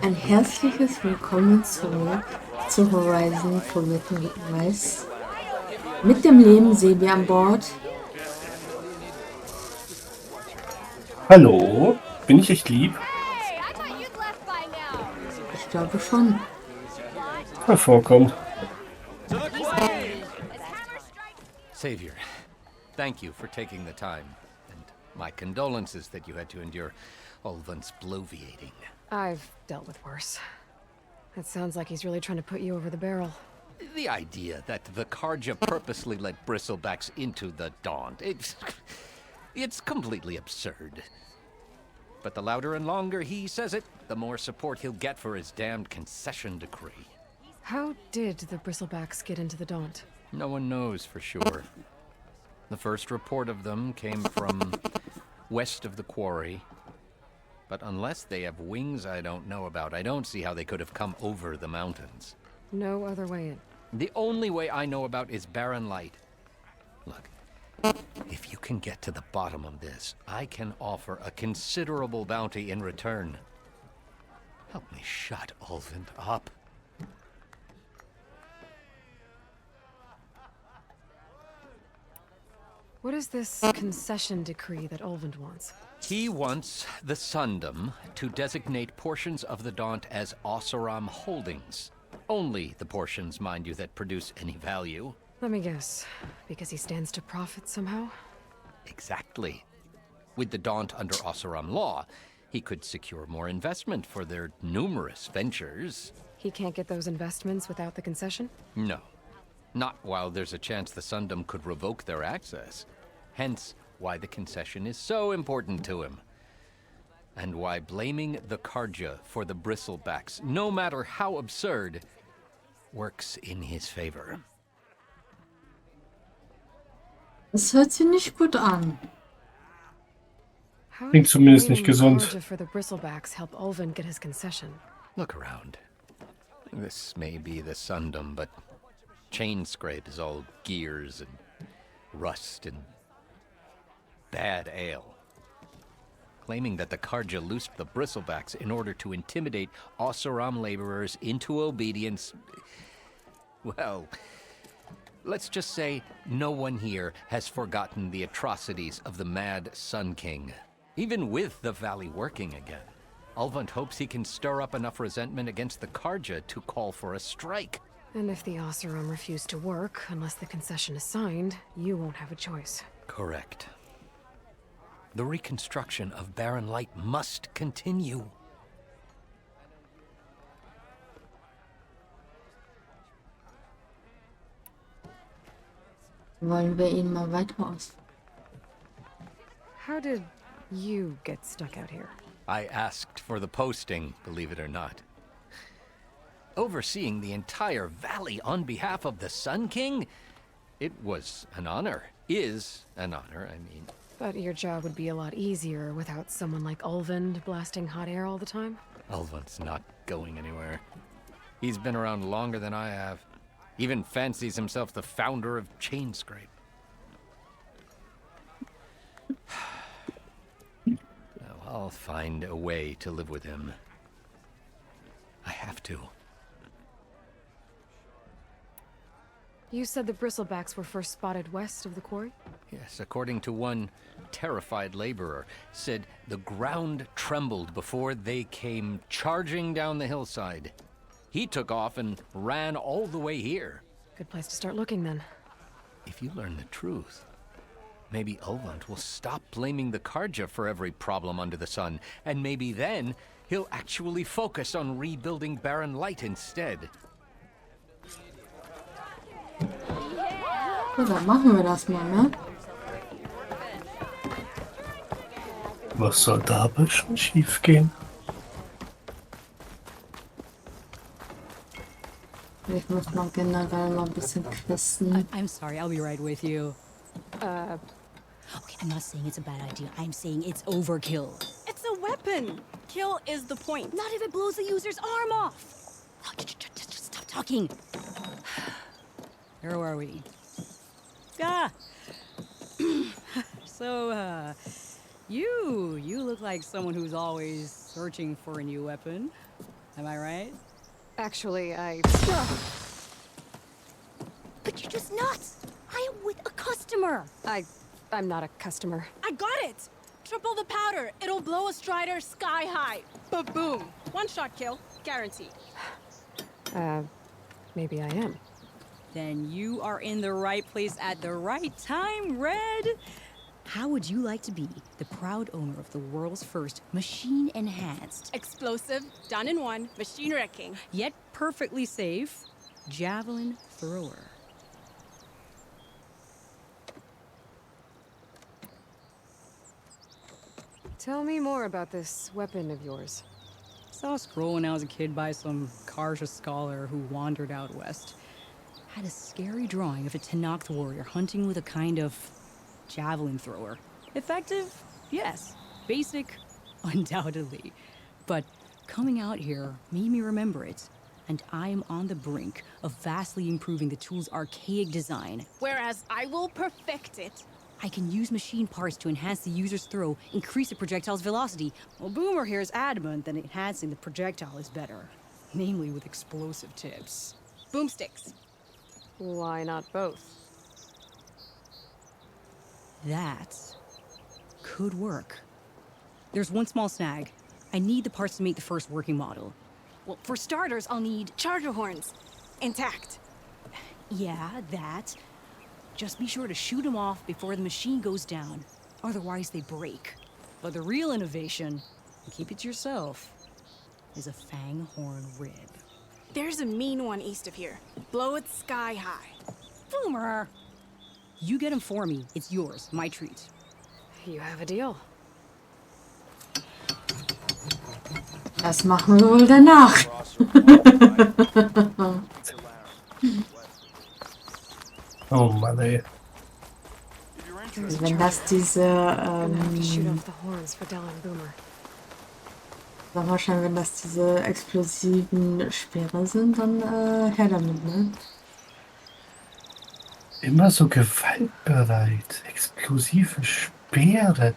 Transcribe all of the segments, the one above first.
Ein herzliches Willkommen zurück zu Horizon Forbidden West. Mit dem Leben Sebi an Bord. Hallo, bin ich echt lieb? Ich glaube schon. Kann vorkommen. Savior, thank you for taking the time, and my condolences that you had to endure Ulvan's bloviating. I've dealt with worse. It sounds like he's really trying to put you over the barrel. The idea that the Carja purposely let Bristlebacks into the Daunt, it's completely absurd. But the louder and longer he says it, the more support he'll get for his damned concession decree. How did the Bristlebacks get into the Daunt? No one knows for sure. The first report of them came from west of the quarry. But unless they have wings I don't know about, I don't see how they could have come over the mountains. No other way in. The only way I know about is Barren Light. Look, if you can get to the bottom of this, I can offer a considerable bounty in return. Help me shut Ulvin up. What is this concession decree that Ulvund wants? He wants the Sundom to designate portions of the Daunt as Oseram holdings. Only the portions, mind you, that produce any value. Let me guess. Because he stands to profit somehow? Exactly. With the Daunt under Oseram law, he could secure more investment for their numerous ventures. He can't get those investments without the concession? No. Not while there's a chance the Sundom could revoke their access. Hence, why the concession is so important to him. And why blaming the Carja for the Bristlebacks, no matter how absurd, works in his favor. Das hört sich nicht gut an. How Klingt does zumindest nicht blaming gesund. Karja for the Bristlebacks help Ulvund get his concession? Look around. This may be the Sundom, but Chainscrape is all gears and rust and bad ale. Claiming that the Carja loosed the Bristlebacks in order to intimidate Oseram laborers into obedience. Well, let's just say no one here has forgotten the atrocities of the Mad Sun King. Even with the Valley working again, Ulvund hopes he can stir up enough resentment against the Carja to call for a strike. And if the Oseram refuse to work, unless the concession is signed, you won't have a choice. Correct. The reconstruction of Barren Light must continue. Wollen wir ihn mal weiter aus. How did you get stuck out here? I asked for the posting, believe it or not. Overseeing the entire valley on behalf of the Sun King? It was an honor. Is an honor, I mean. But your job would be a lot easier without someone like Ulvund blasting hot air all the time? Ulvund's not going anywhere. He's been around longer than I have. Even fancies himself the founder of Chainscrape. Well, I'll find a way to live with him. I have to. You said the Bristlebacks were first spotted west of the quarry? Yes, according to one terrified laborer, said the ground trembled before they came charging down the hillside. He took off and ran all the way here. Good place to start looking then. If you learn the truth, maybe Ulvund will stop blaming the Carja for every problem under the sun, and maybe then he'll actually focus on rebuilding Barren Light instead. So, dann machen wir das mal, ne? Was soll dabei schon schief gehen? Ich muss mal generell mal ein bisschen questen. I'm sorry, I'll be right with you. Okay, I'm not saying it's a bad idea. I'm saying it's overkill. It's a weapon. Kill is the point. Not if it blows the user's arm off. Oh, just stop talking. Where were we? Ah! So, you look like someone who's always searching for a new weapon. Am I right? Actually, But you're just nuts! I am with a customer! I'm not a customer. I got it! Triple the powder. It'll blow a Strider sky high. Ba-boom. One shot kill. Guaranteed. Maybe I am. Then you are in the right place at the right time, Red! How would you like to be the proud owner of the world's first machine-enhanced, Explosive, done in one, machine wrecking. yet perfectly safe, javelin thrower? Tell me more about this weapon of yours. Saw a scroll when I was a kid by some Karja scholar who wandered out west. Had a scary drawing of a Tenakth warrior hunting with a kind of javelin thrower. Effective? Yes. Basic? Undoubtedly. But coming out here made me remember it. And I am on the brink of vastly improving the tool's archaic design. Whereas I will perfect it. I can use machine parts to enhance the user's throw, increase the projectile's velocity. Well, Boomer here is adamant that enhancing the projectile is better. Namely with explosive tips. Boomsticks. Why not both? That could work. There's one small snag. I need the parts to make the first working model. Well, for starters, I'll need... Charger horns. Intact. Yeah, that. Just be sure to shoot them off before the machine goes down. Otherwise, they break. But the real innovation, and keep it to yourself, is a fang horn rib. There's a mean one east of here. Blow it sky high. Boomer! You get him for me. It's yours. My treat. You have a deal. Das machen wir wohl danach. Oh Mann, ey. Also wenn das diese, Gonna have to shoot off the horns for Della and Boomer. sag mal schon, wenn das diese explosiven Speere sind, dann her damit, ne? Immer so gewaltbereit. Explosive Speere.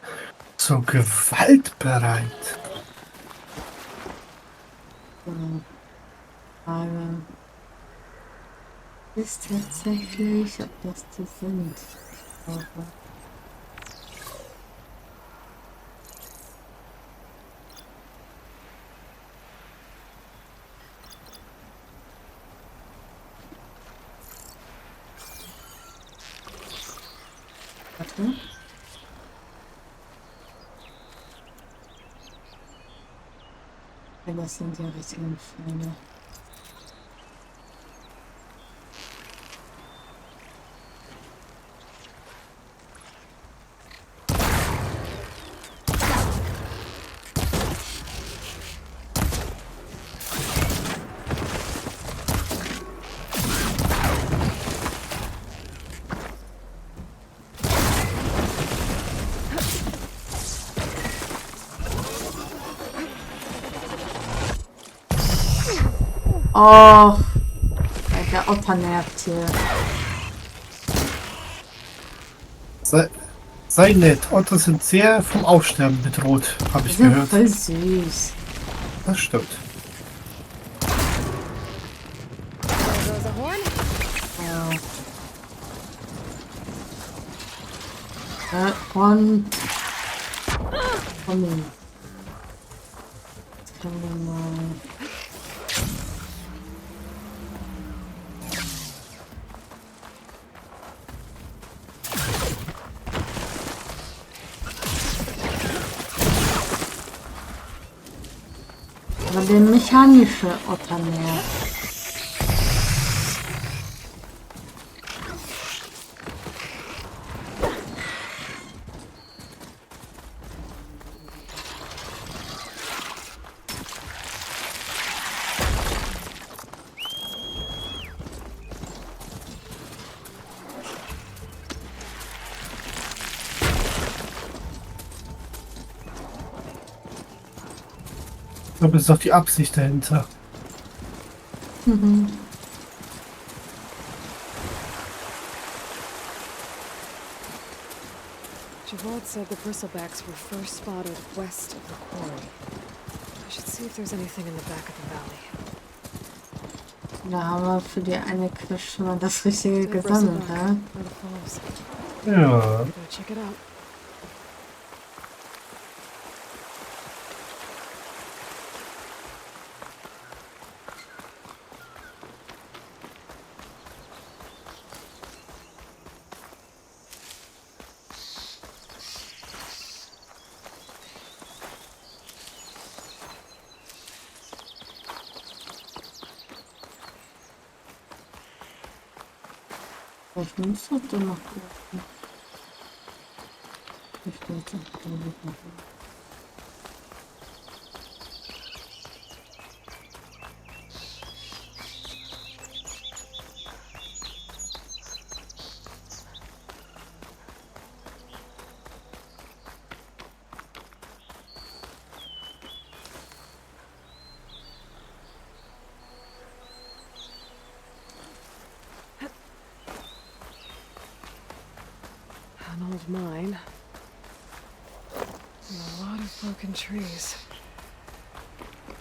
So gewaltbereit. Frage ist tatsächlich, ob das die sind. Aber warte. Ja, das sind ja richtigen Pfeile. Oh, der Otter nervt hier. Sei nett. Otter sind sehr vom Aussterben bedroht, habe Die ich sind gehört. voll süß. Das stimmt. There goes a horn. Und komm. Jetzt können wir mal. Aber der mechanische Otter nervt. Ich glaube, das ist doch die Absicht dahinter. Javold said the bristlebacks were first spotted west of the quarry. I should see See if there's anything in the back of the valley. Da haben wir für die eine Quest schon mal das Richtige Dead gesammelt, bristleback, ja? by the falls. Ja. Go check it out. Ich muss das doch noch gucken. Ich denke, An old mine. And a lot of broken trees.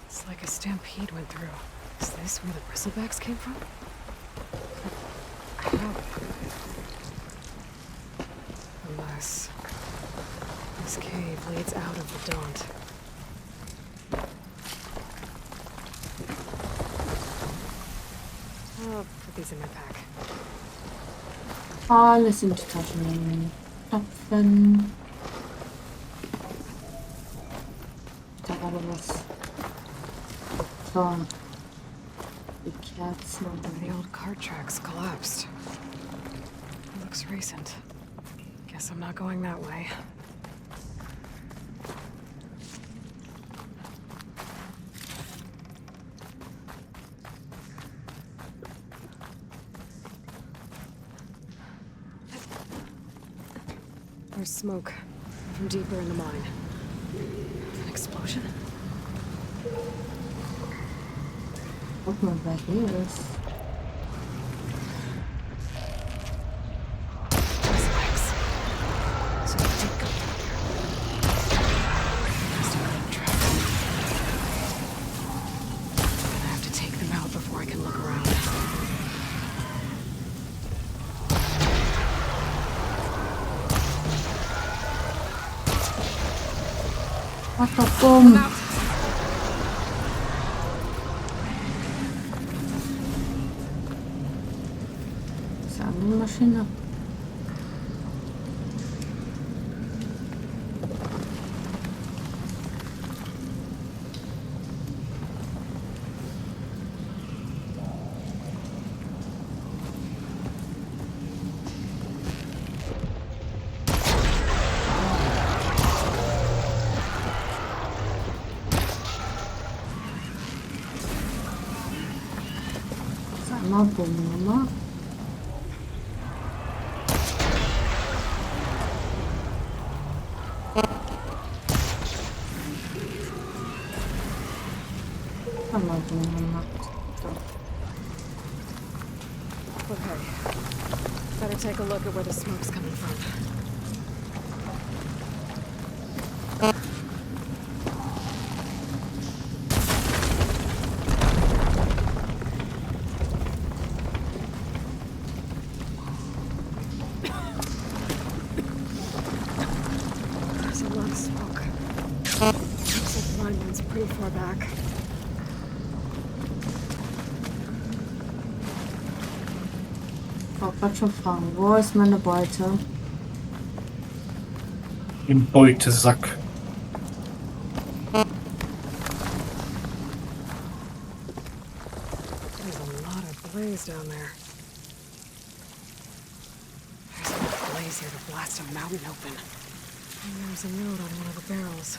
It's like a stampede went through. Is this where the bristlebacks came from? How? Unless this cave leads out of the Daunt. I'll put these in my pack. alles in die Taschen nehmen. Stopfen. Da war doch was. So. Die Kerzen und The dann old cart tracks collapsed. It looks recent. Guess I'm not going that way. There's smoke from deeper in the mine. An explosion? guck mal, wer hier ist. His legs. So they did go through here. Must have been trapped. I'm gonna have to take them out before I can look around. Ach doch, bumm. Das ist eine andere Maschine. Einmal bumm gemacht. Einmal bumm gemacht. So. Okay. Better take a look at where the smoke's coming from. There's a lot of smoke. Looks like the mine runs pretty far back. Ich wollte gerade schon fragen, wo ist meine Beute? Im Beutesack. There's a lot of blaze down there. There's enough blaze here to blast a mountain open. And there's a note on one of the barrels.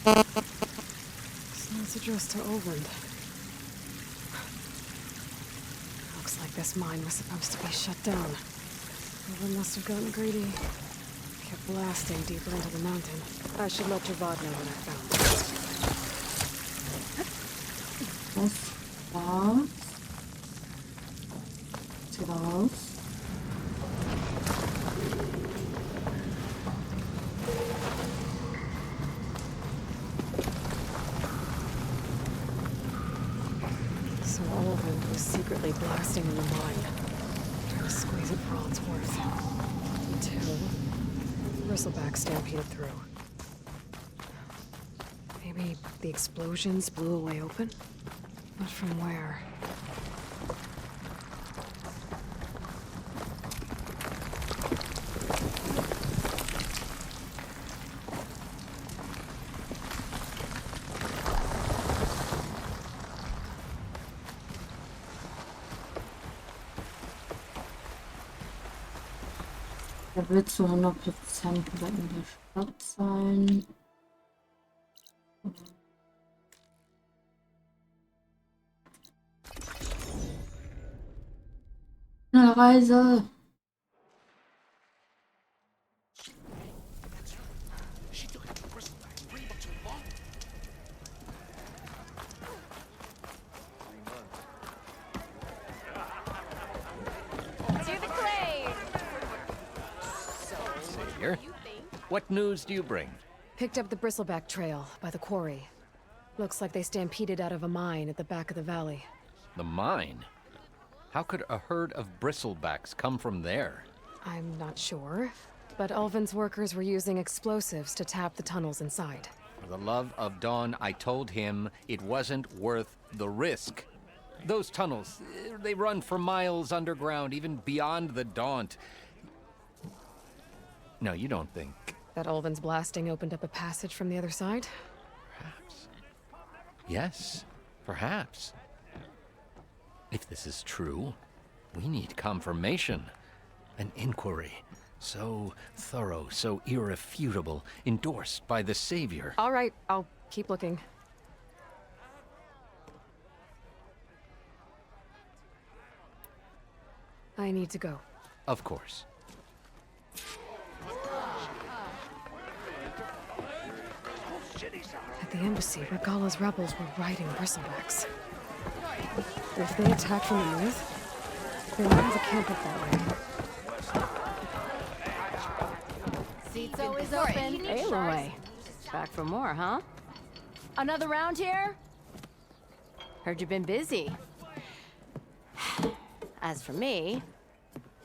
This note's addressed to Overnd. Looks like this mine was supposed to be shut down. Overnd must have gotten greedy. Kept blasting deeper into the mountain. I should let Javad know what I found. Das war's. Jetzt wieder raus. secretly blasting in the mine. Trying to squeeze it for all it's worth. Until Bristleback stampeded through. Maybe the explosions blew a way open? But from where? Er wird zu 100% wieder in der Stadt sein. Eine Reise. Savior, what news do you bring? Picked up the Bristleback trail by the quarry. Looks like they stampeded out of a mine at the back of the valley. The mine? How could a herd of bristlebacks come from there? I'm not sure, but Ulvin's workers were using explosives to tap the tunnels inside. For the love of Dawn, I told him it wasn't worth the risk. Those tunnels, they run for miles underground, even beyond the Daunt. No, you don't think... That Ulvin's blasting opened up a passage from the other side? Perhaps. Yes, perhaps. If this is true, we need confirmation. An inquiry. So thorough, so irrefutable, endorsed by the Savior. All right, I'll keep looking. I need to go. Of course. At the embassy, Regalla's rebels were riding bristlebacks. If they attack from the north, they might have a camp up that way. Seat's always open. Aloy. Back for more, huh? Another round here? Heard you've been busy. As for me,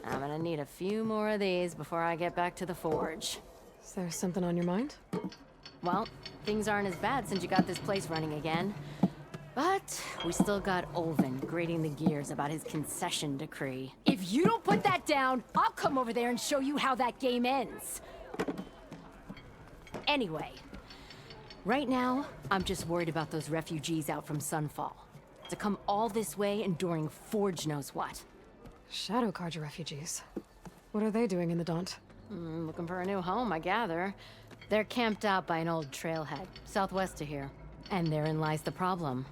I'm gonna need a few more of these before I get back to the forge. Is there something on your mind? Well, things aren't as bad since you got this place running again. But we still got Ulvin grating the gears about his concession decree. If you don't put that down, I'll come over there and show you how that game ends. Anyway, right now, I'm just worried about those refugees out from Sunfall. To come all this way enduring Forge knows what. Shadow Carja refugees. What are they doing in the Daunt? Looking for a new home, I gather. They're camped out by an old trailhead, southwest of here. And therein lies the problem.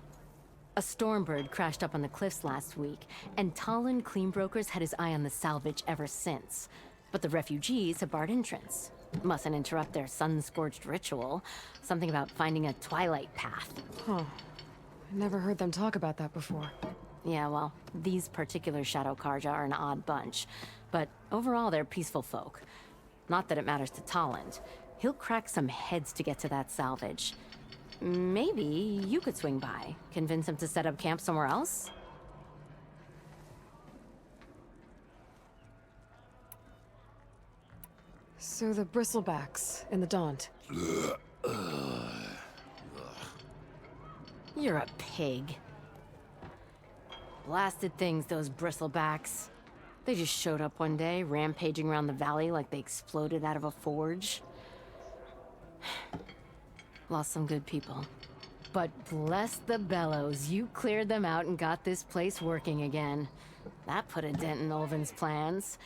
A Stormbird crashed up on the cliffs last week, and Talon Cleanbrokers had his eye on the salvage ever since. But the refugees have barred entrance. Mustn't interrupt their sun-scorched ritual. Something about finding a twilight path. Huh. I never heard them talk about that before. Yeah, well, these particular Shadow Carja are an odd bunch. But overall, they're peaceful folk. Not that it matters to Talon. He'll crack some heads to get to that salvage. Maybe you could swing by, convince him to set up camp somewhere else? So the bristlebacks in the Daunt. You're a pig. Blasted things, those bristlebacks. They just showed up one day, rampaging around the valley like they exploded out of a forge. Lost some good people. But bless the bellows, you cleared them out and got this place working again. That put a dent in Ulvin's plans.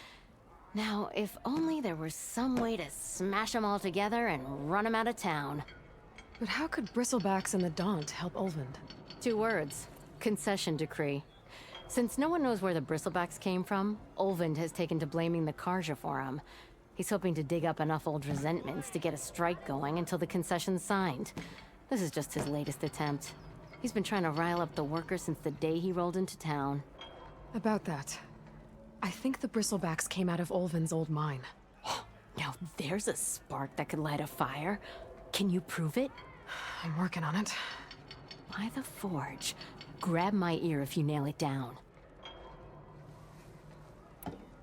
Now, if only there were some way to smash them all together and run them out of town. But how could bristlebacks in the Daunt help Ulvin? 2 words. Concession decree. Since no one knows where the bristlebacks came from, Ulvin has taken to blaming the Carja for them. He's hoping to dig up enough old resentments to get a strike going until the concession's signed. This is just his latest attempt. He's been trying to rile up the workers since the day he rolled into town. About that. I think the bristlebacks came out of Ulvin's old mine. Now there's a spark that could light a fire. Can you prove it? I'm working on it. By the forge. Grab my ear if you nail it down.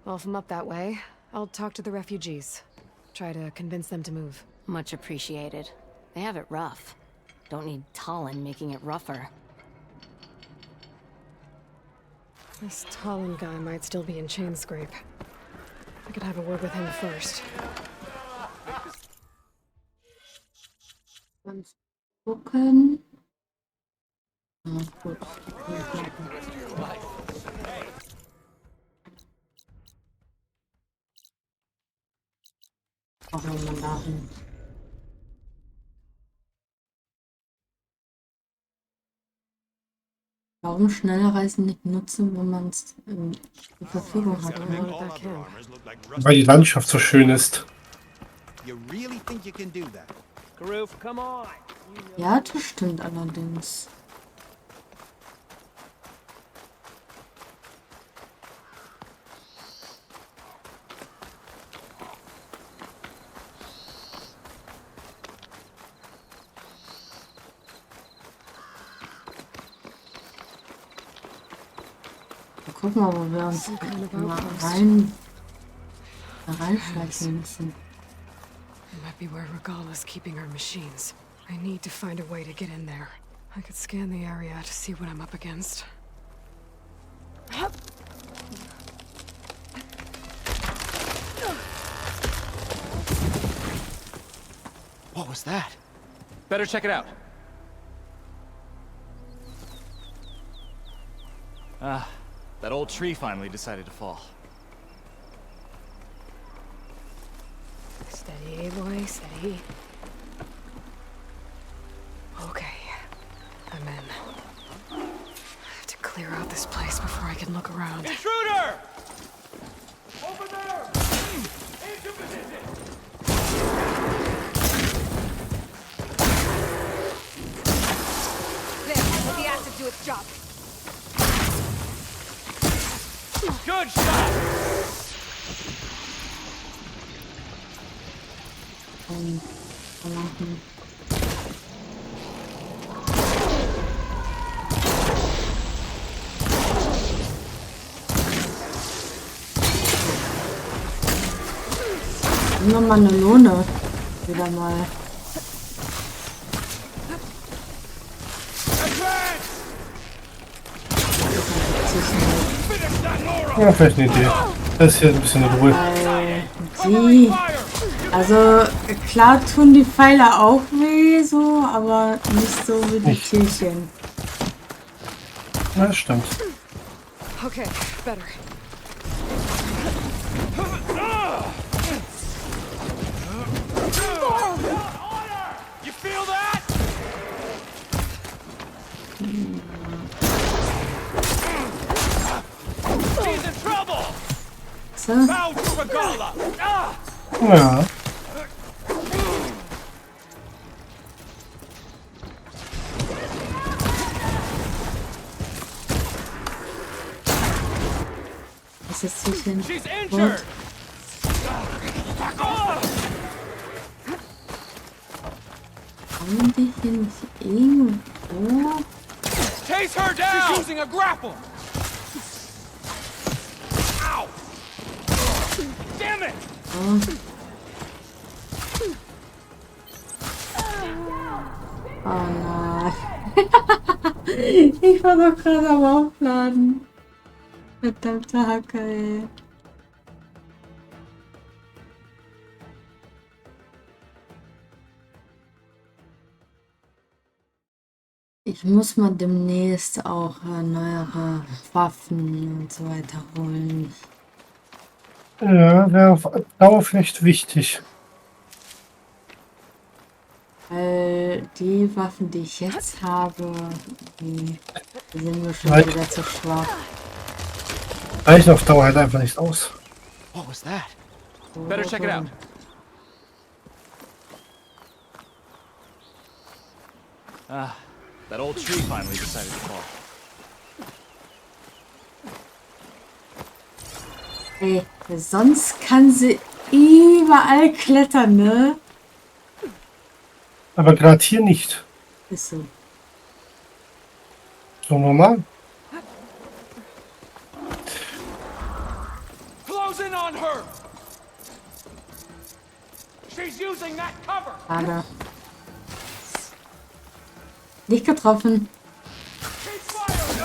Well, if I'm up that way, I'll talk to the refugees. Try to convince them to move. Much appreciated. They have it rough. Don't need Talon making it rougher. This Talon guy might still be in Chainscrape. I could have a word with him first. Ganz gucken. Na gut. Auch nochmal dahin. Warum Schnellreisen nicht nutzen, wenn man es zur Verfügung hat? Weil die Landschaft so schön ist. You really think you can do that? Karoof, come on. Ja, das stimmt allerdings. Guck mal, wo wir uns mal reinschleichen müssen. It might be where Regala's keeping her machines. I need to find a way to get in there. I could scan the area to see what I'm up against. What was that? Better check it out. Ah, that old tree finally decided to fall. Steady, boy, steady. Okay, I'm in. I have to clear out this place before I can look around. Intruder! Over there! Into position! There, let the acid do its job. Good shot! Verlangen. Immer mal eine Lohne. Wieder mal. Ja, vielleicht eine Idee. Das ist hier ein bisschen Ruhe. Die. Also klar tun die Pfeile auch weh, so, aber nicht so wie die Tierchen. Ja, das stimmt. Okay, better. You feel that? She's in trouble! So, Bow to Regala! Ah! Ja. ist das Tierchen She's tot? injured! Kommen die hier nicht irgendwo? Chase her down! She's using a grapple! Ow! Damn it! Oh. Oh nein. Ich war doch gerade am Aufladen. Verdammte Hacke, ey. Ich muss mal demnächst auch neuere Waffen und so weiter holen. Ja, wäre auf Dauer vielleicht wichtig. Weil die Waffen, die ich jetzt habe, die sind mir schon Right. wieder zu schwach. Reicht auf Dauer halt einfach nicht aus. What was that? Better check it out. Ah, that old tree finally decided to fall. Ey, sonst kann sie überall klettern, ne? Aber gerade hier nicht. Ist so. So normal. Close in on her. She's using that cover. Schade. Nicht getroffen. Keep firing.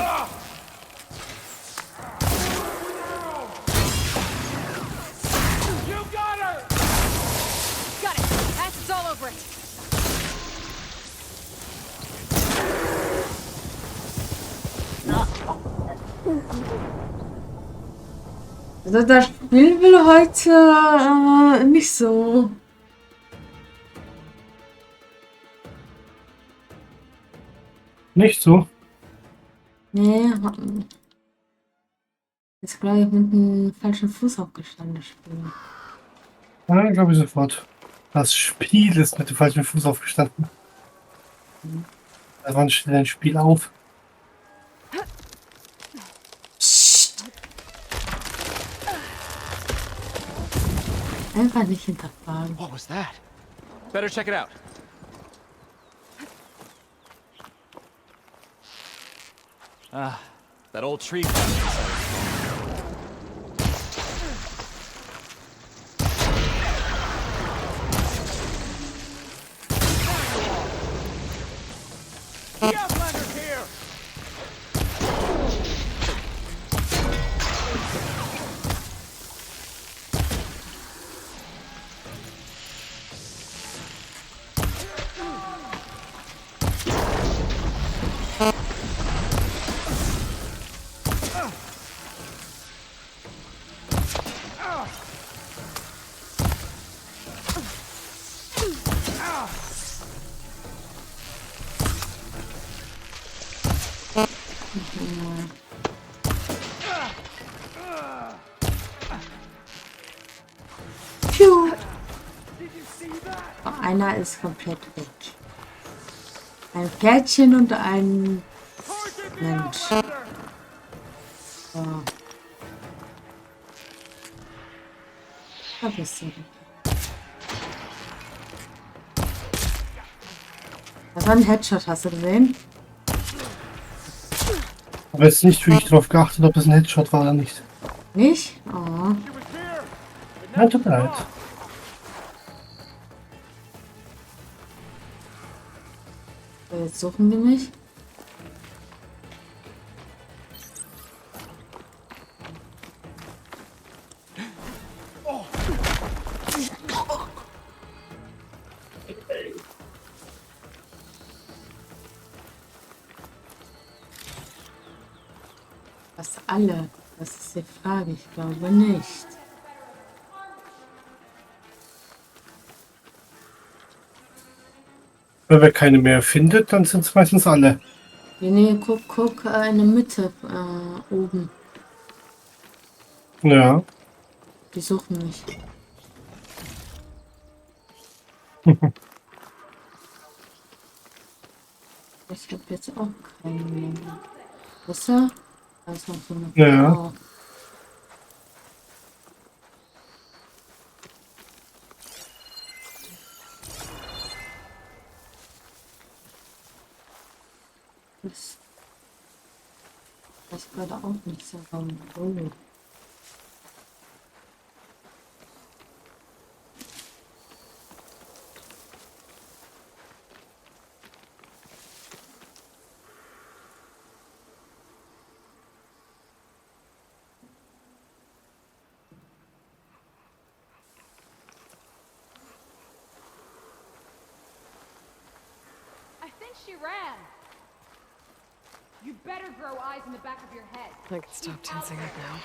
You got her. Got it. Acid's all over it. Also das Spiel will heute nicht so. Nicht so. Nee, ist glaube ich mit dem falschen Fuß aufgestanden, das Spiel. Ja, glaube ich sofort. Das Spiel ist mit dem falschen Fuß aufgestanden. Da wann steht ein Spiel auf? Psst. Einfach nicht hinterfragen. What was that? Better check it out. Ah, that old tree fell. The Outlander's here. Piu. Oh, einer ist komplett weg. Ein Pferdchen und ein Mensch. So. Da bist du. Das war ein Headshot, hast du gesehen? Aber jetzt nicht wirklich darauf geachtet, ob es ein Headshot war oder nicht. Nicht? Oh. Nein, tut mir leid. So, jetzt suchen die mich. Fast alle. Das ist die Frage. Ich glaube nicht. Wenn wir keine mehr findet, dann sind es meistens alle. Nee, guck in der Mitte oben. Ja. Die suchen mich. Ich habe jetzt auch keinen mehr. Ist er? Da ist noch so eine Ja. Frau. Das gerade auch nicht so rum. Oh. I think she ran. You better grow eyes in the back of your head. I can stop tensing up now.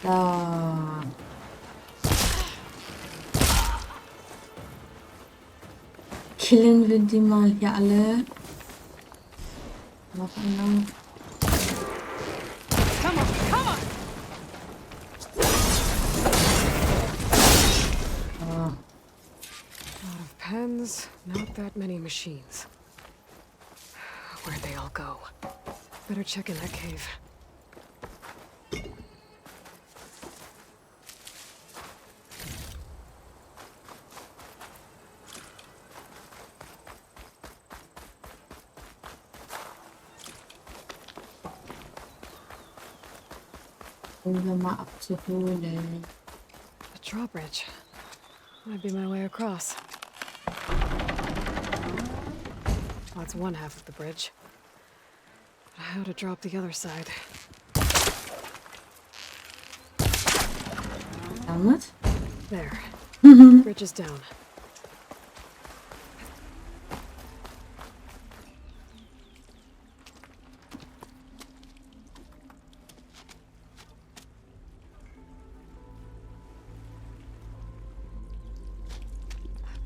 Da. Killen wir die mal hier alle. Noch einer. Come on, come on! Ah. Lot of pens, not that many machines. Where'd they all go? Better check in that cave. Um wir mal abzuholen. A drawbridge. Might be my way across. That's one half of the bridge. How to drop the other side? Damit? There. Bridge is down.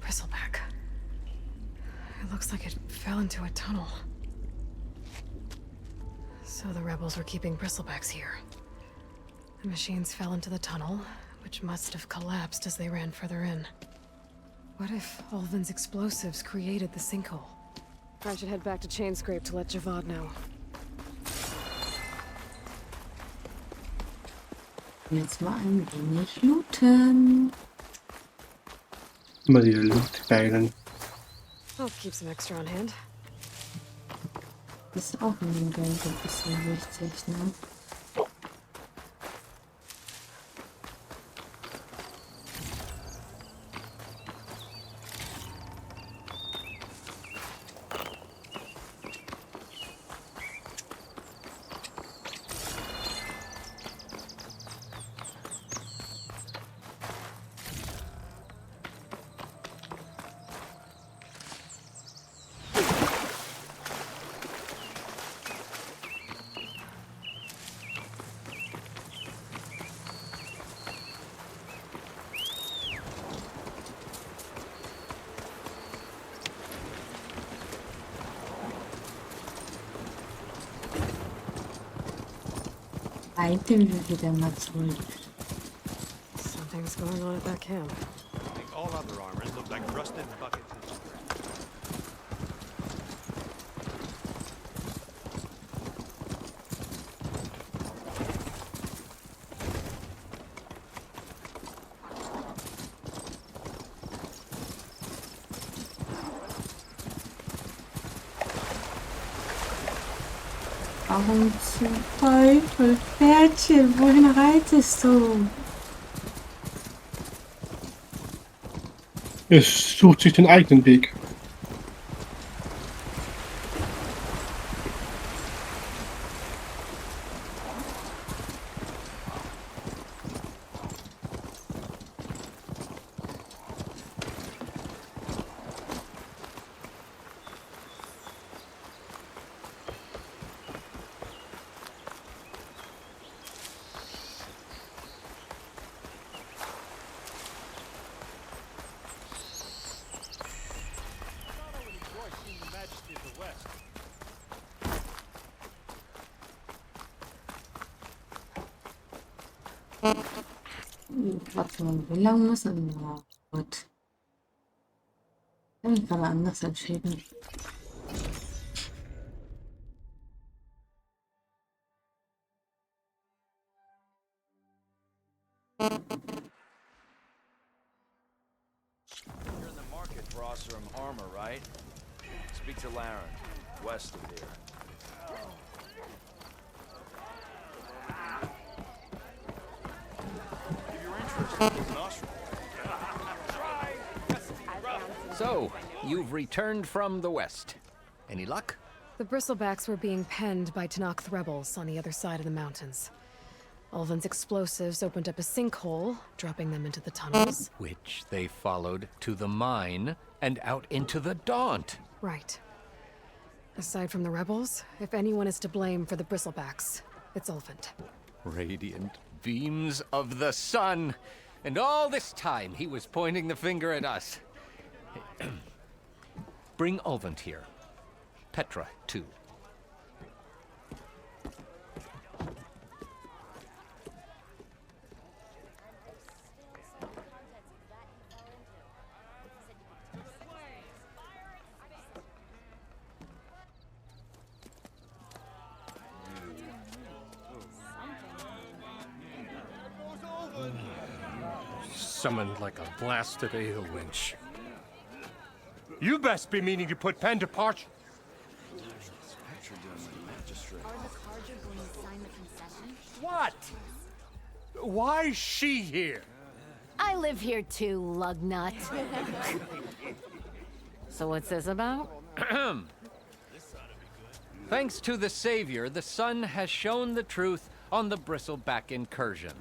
Bristleback. It looks like it fell into a tunnel. So the rebels were keeping bristlebacks here. The machines fell into the tunnel, which must have collapsed as they ran further in. What if Ulvin's explosives created the sinkhole? I should head back to Chainscrape to let Javad know. Jetzt mal ein wenig looten. Immer die Lootkeilen. I'll keep some extra on hand. Ist auch in dem Game so ein bisschen wichtig, ne? Item wieder mal zurück. Something's going on at that camp. Make all other armors look like rusted buckets and scraps. Warum zum Teufel, Pferdchen, wohin reitest du? Es sucht sich den eigenen Weg. Warte mal, wie lange muss er noch? Gut. Ich habe mich gerade anders entschieden. You're in the market for Oseram armor, right? Speak to Laren, west of here. If you're interested in Oseram. So, you've returned from the west. Any luck? The bristlebacks were being penned by Tenakth rebels on the other side of the mountains. Ulvin's explosives opened up a sinkhole, dropping them into the tunnels. Which they followed to the mine and out into the Daunt. Right. Aside from the rebels, if anyone is to blame for the bristlebacks, it's Ulvin. Radiant beams of the sun. And all this time, he was pointing the finger at us. Bring Ulvund here. Petra, too. Summoned like a blasted ale winch. You best be meaning to put pen to parch. What? Why is she here? I live here too, lugnut. So what's this about? Thanks to the Savior, the sun has shown the truth on the Bristleback incursion.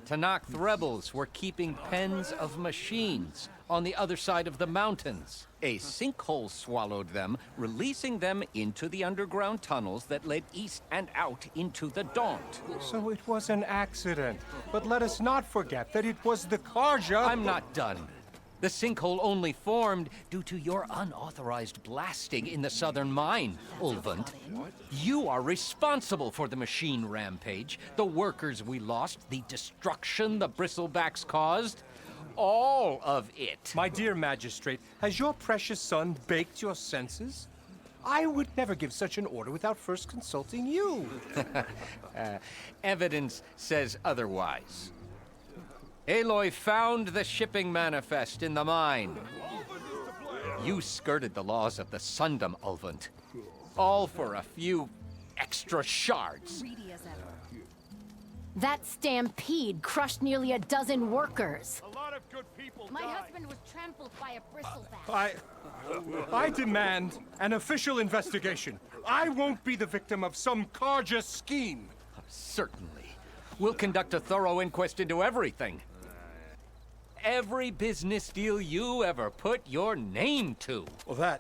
Tenakth rebels were keeping pens of machines on the other side of the mountains. A sinkhole swallowed them, releasing them into the underground tunnels that led east and out into the Daunt. So it was an accident. But let us not forget that it was the Karja. I'm not done. The sinkhole only formed due to your unauthorized blasting in the southern mine, Ulvund. You are responsible for the machine rampage, the workers we lost, the destruction the Bristlebacks caused. All of it. My dear magistrate, has your precious son baked your senses? I would never give such an order without first consulting you. Evidence says otherwise. Aloy found the shipping manifest in the mine. You skirted the laws of the Sundom, Ulvund. All for a few extra shards. That stampede crushed nearly a dozen workers. A lot of good people My died. husband was trampled by a bristleback. I demand an official investigation. I won't be the victim of some Karja scheme. Certainly. We'll conduct a thorough inquest into everything. Every business deal you ever put your name to. Well,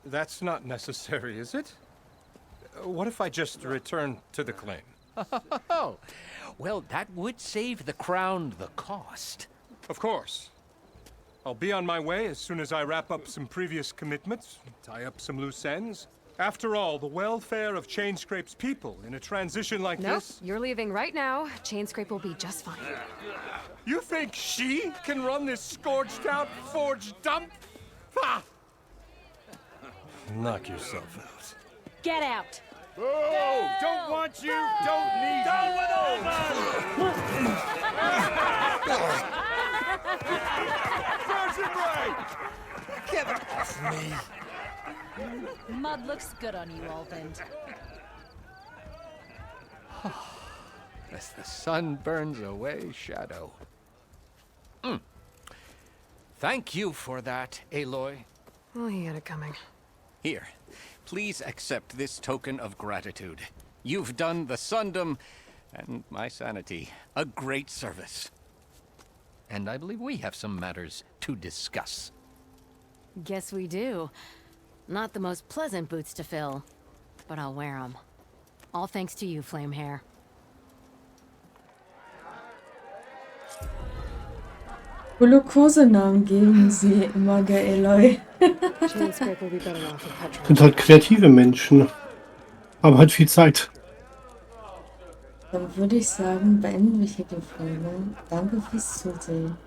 that's not necessary, is it? What if I just return to the claim? Oh, well, that would save the crown the cost. Of course. I'll be on my way as soon as I wrap up some previous commitments, tie up some loose ends. After all, the welfare of Chainscrape's people in a transition like Nope, this... you're leaving right now. Chainscrape will be just fine. You think she can run this scorched-out forged dump? Ha! Knock yourself out. Get out! Oh, don't want you, don't need Down with Get off me! Mud looks good on you, Ulvund. As the sun burns away shadow. Thank you for that, Aloy. Oh, he had it coming. Here, please accept this token of gratitude. You've done the Sundom, and my sanity, a great service. And I believe we have some matters to discuss. Guess we do. Not the most pleasant boots to fill, but I'll wear them. All thanks to you, Flamehair. Coole Kosenamen geben sie immer der Aloy. Chainscrape will be better off with Petra. Sind halt kreative Menschen. Aber halt viel Zeit. Dann würde ich sagen, beenden wir hier die Folge. Danke fürs Zusehen.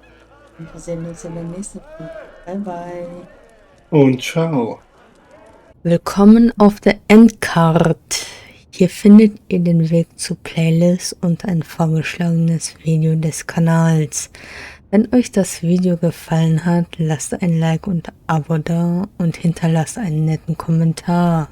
Und wir sehen uns in der nächsten Folge. Bye bye. Und ciao. Willkommen auf der Endcard. Hier findet ihr den Weg zu Playlists und ein vorgeschlagenes Video des Kanals. Wenn euch das Video gefallen hat, lasst ein Like und ein Abo da und hinterlasst einen netten Kommentar.